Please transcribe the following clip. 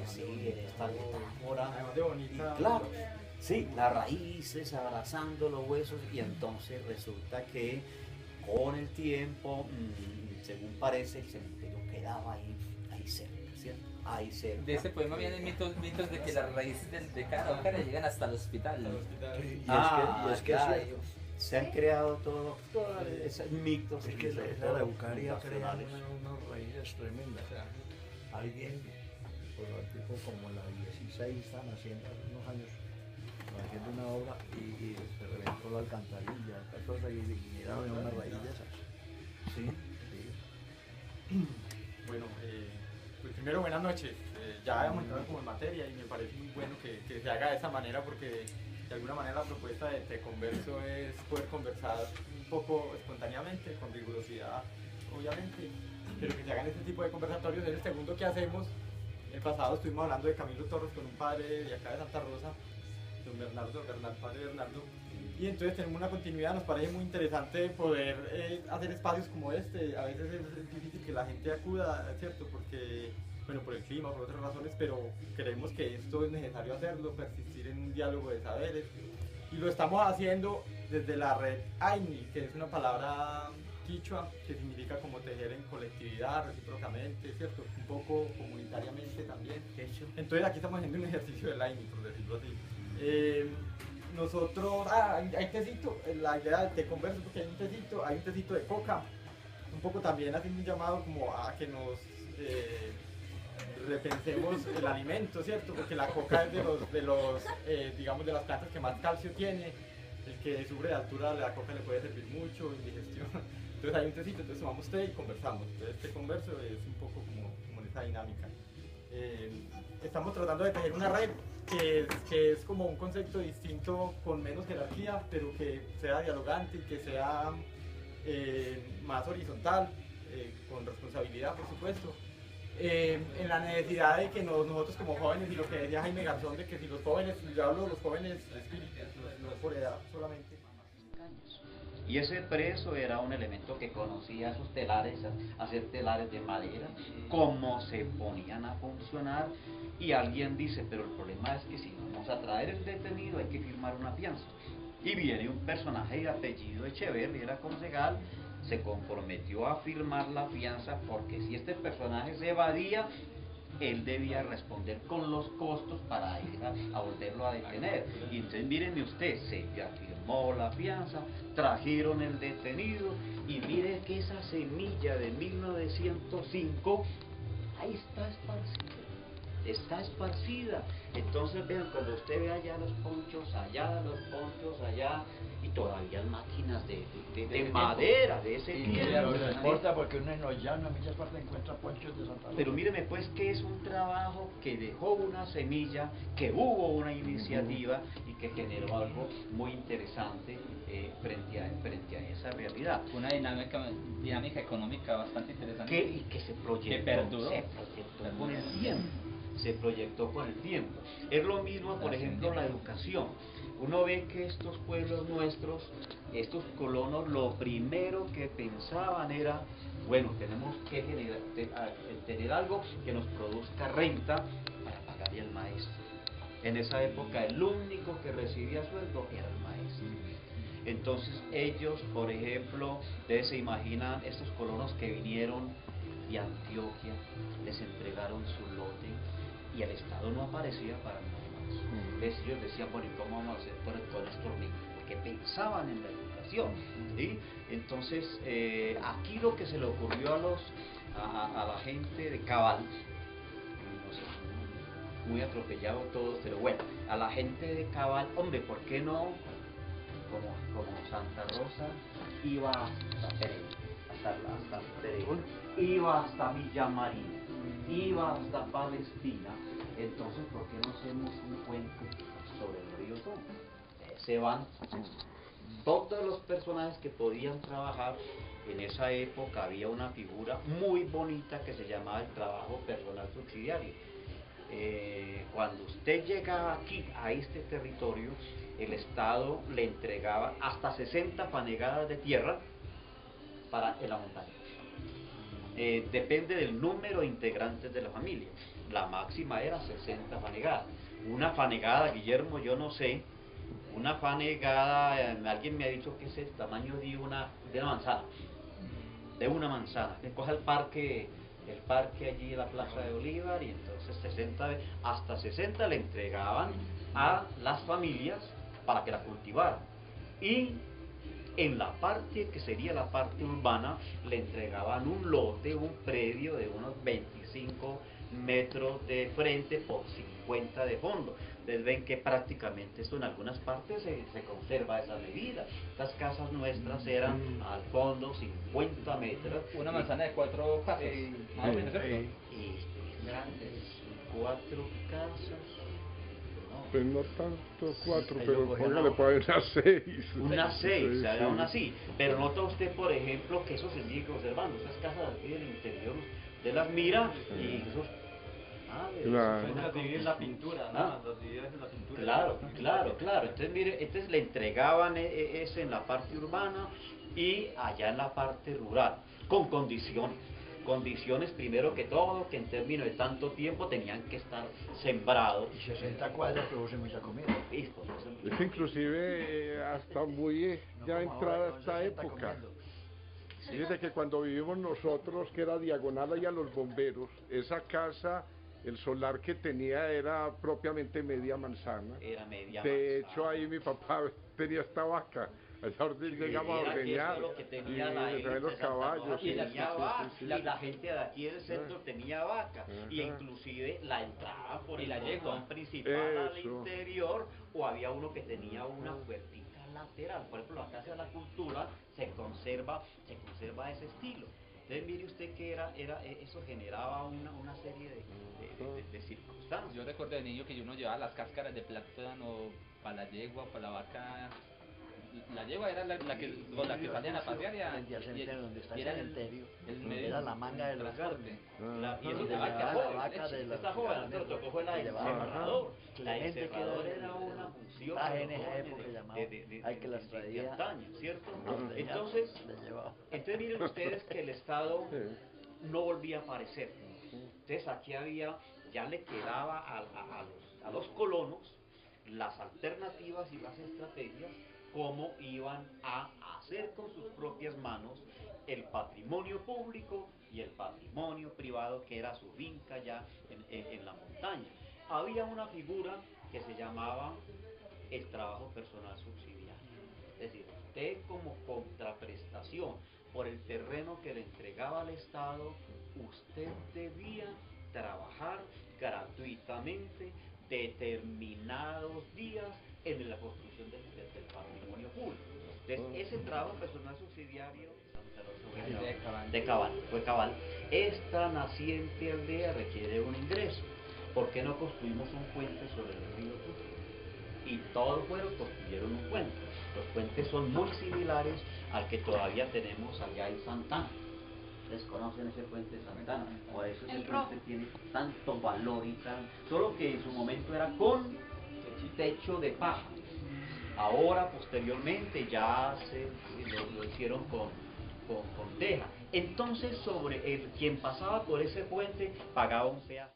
sí, en esta metáfora. Además de bonita. Y claro, sí, las raíces abrazando los huesos y entonces resulta que con el tiempo, según parece, el cementerio quedaba ahí cerca, ¿cierto? Ahí cerca. De ese poema vienen mitos de que las raíces de cada ópera llegan hasta el hospital. Sí, Ah, y es que ya, es cierto. se han creado todos esos mitos. Es que esa araucaria crea unas raíces tremendas. O sea, Alguien, por tipo como la 16, están haciendo hace unos años, haciendo una obra y se reventó la alcantarilla, esta cosa, y era una raíz de esas. Sí, sí. bueno, pues primero buenas noches. Ya hemos entrado como en materia y me parece muy bueno que se haga de esa manera porque de alguna manera la propuesta de Te Converso es poder conversar un poco espontáneamente, con rigurosidad, obviamente, pero que se hagan este tipo de conversatorios. Es el segundo que hacemos. El pasado estuvimos hablando de Camilo Torres con un padre de acá de Santa Rosa, don Bernardo, padre Bernardo, y entonces tenemos una continuidad. Nos parece muy interesante poder hacer espacios como este. A veces es difícil que la gente acuda, ¿cierto? Porque, bueno, por el clima, por otras razones, pero creemos que esto es necesario hacerlo, persistir en un diálogo de saberes, y lo estamos haciendo desde la red AINI, que es una palabra quichua que significa como tejer en colectividad, recíprocamente, ¿cierto? Un poco comunitariamente también. Entonces aquí estamos haciendo un ejercicio del AINI, por decirlo así. Nosotros, hay tecito, la idea de Te Converso, porque hay un tecito de coca, un poco también haciendo un llamado como a que nos repensemos el alimento, ¿cierto? Porque la coca es digamos, de las plantas que más calcio tiene. El que sufre de altura, la coca le puede servir mucho, indigestión. Entonces hay un tecito, entonces tomamos té y conversamos. Entonces Te Converso es un poco como en esa dinámica. Estamos tratando de tejer una red que es como un concepto distinto, con menos jerarquía, pero que sea dialogante y que sea más horizontal, con responsabilidad, por supuesto. En la necesidad de que nosotros como jóvenes, y lo que decía Jaime Garzón, de que si los jóvenes, yo hablo de los jóvenes de espíritu, no por edad solamente. Y ese preso era un elemento que conocía esos telares, hacer telares de madera, cómo se ponían a funcionar, y alguien dice, pero el problema es que si vamos a traer el detenido hay que firmar una fianza. Y viene un personaje de apellido Echeverri, era concejal, se comprometió a firmar la fianza porque si este personaje se evadía, él debía responder con los costos para ir a volverlo a detener. Y entonces mírenme usted, se ya firmó la fianza, trajeron el detenido, y mire que esa semilla de 1905 ahí está esparcida. Entonces vean, cuando usted ve allá los ponchos allá, y todavía máquinas de madera de ese tiempo. No importa porque uno en los llanos, en muchas partes encuentra ponchos de Santa Rosa. Pero míreme pues que es un trabajo que dejó una semilla, que hubo una iniciativa y que generó algo muy interesante frente a esa realidad. Una dinámica económica bastante interesante. Y que se proyectó, que perduró. Con el tiempo. Se proyectó con el tiempo. Es lo mismo, por ejemplo, la educación. Uno ve que estos pueblos nuestros, estos colonos, lo primero que pensaban era, bueno, tenemos que tener algo que nos produzca renta para pagarle al maestro. En esa época el único que recibía sueldo era el maestro. Entonces ellos, por ejemplo, ustedes se imaginan estos colonos que vinieron de Antioquia, les entregaron su lote y el Estado no aparecía para nada más. Ellos decían, bueno, ¿y cómo vamos a hacer con estos niños? Porque pensaban en la educación, ¿sí? Entonces, aquí lo que se le ocurrió a la gente de Cabal, no sé, muy atropellado todos, pero bueno, a la gente de Cabal, hombre, ¿por qué no? Como Santa Rosa iba hasta Pereira, iba hasta Villa María, iba hasta Palestina, entonces ¿por qué no hacemos un puente sobre el río Tom? Se van todos los personajes que podían trabajar. En esa época había una figura muy bonita que se llamaba el trabajo personal subsidiario. Cuando usted llegaba aquí a este territorio, el Estado le entregaba hasta 60 fanegadas de tierra para la montaña. depende del número de integrantes de la familia. La máxima era 60 fanegadas. Una fanegada, Guillermo, yo no sé, una fanegada, alguien me ha dicho que es el tamaño de una manzana, de una manzana. Que coja el parque allí en la Plaza de Bolívar, y entonces hasta 60 le entregaban a las familias para que la cultivaran. Y en la parte que sería la parte urbana le entregaban un lote, un predio de unos 25 metros de frente por 50 de fondo. Ustedes ven que prácticamente esto en algunas partes se conserva esa medida. Estas casas nuestras eran al fondo 50 metros. Una manzana de 4 casas. Más o menos, ¿cierto? Y grandes, 4 casas. Pues no tanto 4, Ahí pero lo cogían póngale a- para unas 6. Una 6, Sí, aún sí. así. Pero nota usted, por ejemplo, que eso se sigue conservando. Esas casas aquí del interior, de las mira y esos... Claro. Las divides en la pintura, ¿no? Ah. Las divides en la pintura. Claro. Entonces, mire, entonces le entregaban ese en la parte urbana y allá en la parte rural, con condiciones. Condiciones, primero que todo, que en términos de tanto tiempo tenían que estar sembrados. Y 60 cuadras produce mucha comida. Listo, entonces, Es inclusive hasta muy No ya como entrada ahora, con esta 60 época. comiendo. Fíjese que cuando vivimos nosotros, que era diagonal allá a los bomberos, esa casa, el solar que tenía era propiamente media manzana. era media De manzana. hecho, ahí mi papá tenía esta vaca. Allá llegamos a Era que ordeñar eso es lo que tenía y la traer élite los de Santa caballos. Rosa, y las- tenía vaca, sí. y la gente de aquí del centro tenía vaca, y Ajá. inclusive la entrada por Y el la yegua. portón principal al Eso. interior, o había uno que tenía una puertita lateral. Por ejemplo, la Casa de la Cultura se conserva ese estilo. Entonces mire usted que eso generaba una serie de circunstancias. Yo recuerdo de niño que uno llevaba las cáscaras de plátano para la yegua, para la vaca. La yegua era la que, con la que salían a pasear Frente al cementerio, donde está el era cementerio, medio era la manga de los transporte. Y eso Donde la vaca llevaba la joven, vaca de la- esta joven, nosotros tocó fue la y llevaba- encerrador. La Clemente, que encerrador era era una función traje de en los esa jóvenes época llamado, de que las de traía, antaño, ¿cierto? ordeñar, Entonces, le llevaba. miren ustedes que el Estado Sí. no volvía a aparecer. Entonces aquí ya le quedaba a los colonos las alternativas y las estrategias, cómo iban a hacer con sus propias manos el patrimonio público y el patrimonio privado, que era su finca ya en la montaña. Había una figura que se llamaba el trabajo personal subsidiario. Es decir, usted como contraprestación por el terreno que le entregaba al Estado, usted debía trabajar gratuitamente determinados días en la construcción del patrimonio público. Entonces, ese trabajo personal subsidiario fue cabal. Esta naciente aldea requiere un ingreso. ¿Por qué no construimos un puente sobre el río Tuxtla? Y todos construyeron un puente. Los puentes son muy similares al que todavía tenemos allá en Santana. ¿Ustedes conocen ese puente de Santana? Por eso ese puente tiene tanto valor y tan... Solo que en su momento era con techo de paja. Ahora, posteriormente, ya lo hicieron con teja. Entonces, quien pasaba por ese puente pagaba un peaje.